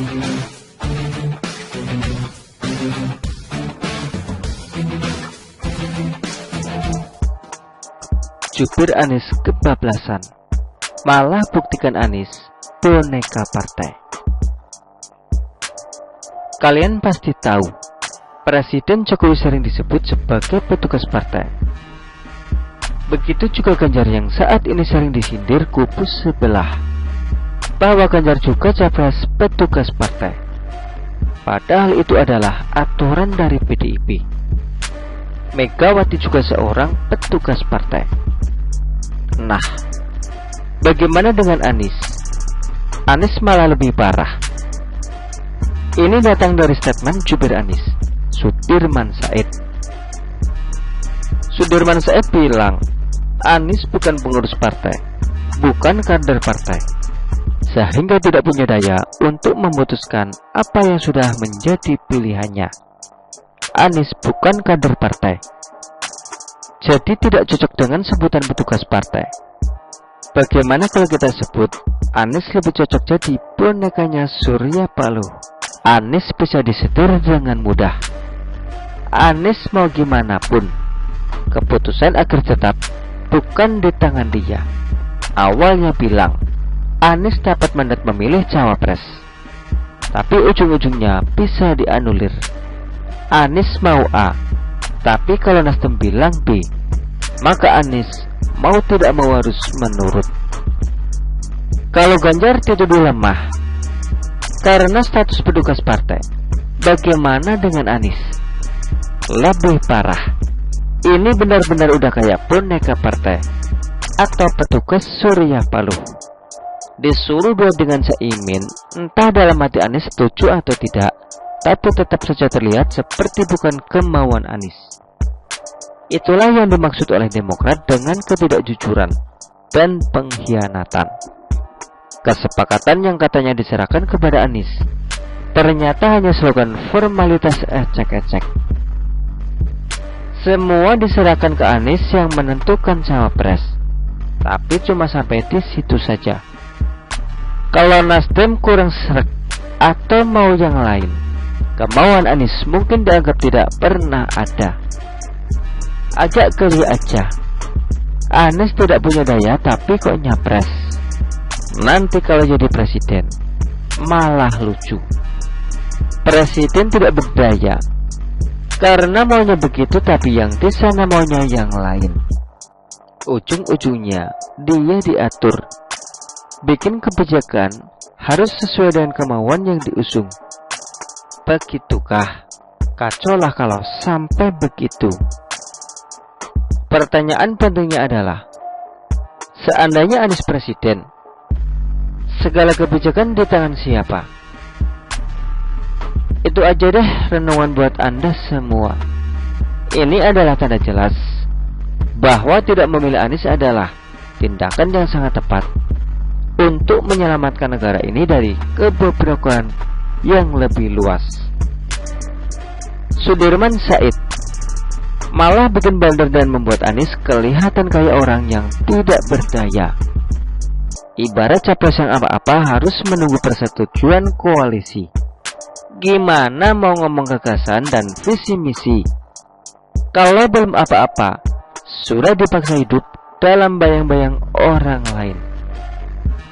Jubir Anies kebablasan, malah buktikan Anies boneka partai. Kalian pasti tahu, Presiden Jokowi sering disebut sebagai petugas partai. Begitu juga Ganjar yang saat ini sering disindir kubu sebelah, bahwa Ganjar juga capres petugas partai. Padahal itu adalah aturan dari PDIP. Megawati juga seorang petugas partai. Nah, bagaimana dengan Anies? Anies malah lebih parah. Ini datang dari statement jubir Anies, Sudirman Said. Sudirman Said bilang, Anies bukan pengurus partai, bukan kader partai, sehingga tidak punya daya untuk memutuskan apa yang sudah menjadi pilihannya. Anies bukan kader partai, jadi tidak cocok dengan sebutan petugas partai. Bagaimana kalau kita sebut Anies lebih cocok jadi bonekanya Surya Paloh? Anies bisa disetir dengan mudah. Anies mau gimana pun, keputusan akhir tetap bukan di tangan dia. Awalnya bilang Anies dapat mandat memilih cawapres, tapi ujung-ujungnya bisa dianulir. Anies mau A, tapi kalau Nasdem bilang B, maka Anies mau tidak mau harus menurut. Kalau Ganjar dituduh lemah karena status petugas partai, bagaimana dengan Anies? Lebih parah. Ini benar-benar udah kayak boneka partai atau petugas Surya Paloh. Disuruh buat dengan seimin, entah dalam hati Anies setuju atau tidak, tapi tetap saja terlihat seperti bukan kemauan Anies. Itulah yang dimaksud oleh Demokrat dengan ketidakjujuran dan pengkhianatan. Kesepakatan yang katanya diserahkan kepada Anies ternyata hanya slogan formalitas ecek-ecek. Semua diserahkan ke Anies yang menentukan cawapres, tapi cuma sampai di situ saja. Kalau Nasdem kurang sreg atau mau yang lain, kemauan Anies mungkin dianggap tidak pernah ada. Agak geli aja, Anies tidak punya daya tapi kok nyapres. Nanti kalau jadi presiden malah lucu. Presiden tidak berdaya karena maunya begitu, tapi yang di sana maunya yang lain. Ujung-ujungnya dia diatur. Bikin kebijakan harus sesuai dengan kemauan yang diusung. Begitukah? Kacau lah kalau sampai begitu. Pertanyaan pentingnya adalah, seandainya Anies presiden, segala kebijakan di tangan siapa? Itu aja deh renungan buat Anda semua. Ini adalah tanda jelas bahwa tidak memilih Anies adalah tindakan yang sangat tepat untuk menyelamatkan negara ini dari kebobrokan yang lebih luas. Sudirman Said malah bikin bandar dan membuat Anies kelihatan kayak orang yang tidak berdaya. Ibarat capres yang apa-apa harus menunggu persetujuan koalisi. Gimana mau ngomong gagasan dan visi misi kalau belum apa-apa sudah dipaksa hidup dalam bayang-bayang orang lain?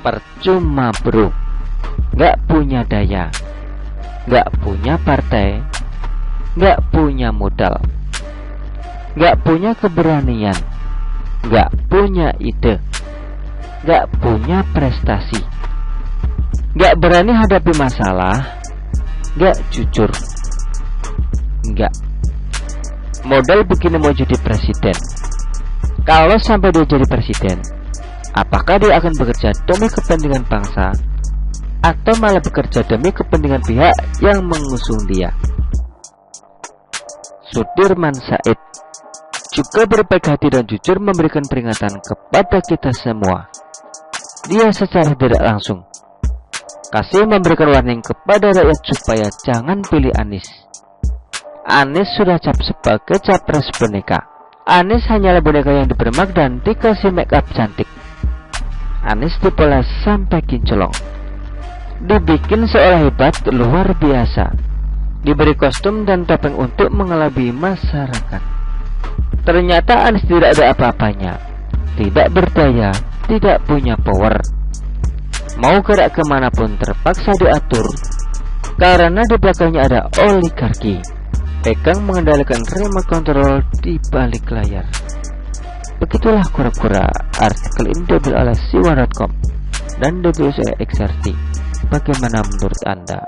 Percuma bro, gak punya daya, gak punya partai, gak punya modal, gak punya keberanian, gak punya ide, gak punya prestasi, gak berani hadapi masalah, gak jujur, gak. Modal begini mau jadi presiden. Kalau sampai dia jadi presiden, apakah dia akan bekerja demi kepentingan bangsa atau malah bekerja demi kepentingan pihak yang mengusung dia? Sudirman Said juga berbaik hati dan jujur memberikan peringatan kepada kita semua. Dia secara tidak langsung kasih memberikan warning kepada rakyat supaya jangan pilih Anies. Anies sudah cap sebagai capres boneka. Anies hanyalah boneka yang dipermak dan dikasih make up cantik. Anies dipoles sampai kinclong. dibikin seolah hebat luar biasa, diberi kostum dan topeng untuk mengelabui masyarakat. Ternyata Anies tidak ada apa-apanya, tidak berdaya, tidak punya power. Mau gerak kemanapun terpaksa diatur, karena di belakangnya ada oligarki, pegang mengendalikan remote control di balik layar. Begitulah kura-kura. Artikel ini diambil oleh siwan.com dan ditulis oleh XRT. Bagaimana menurut Anda?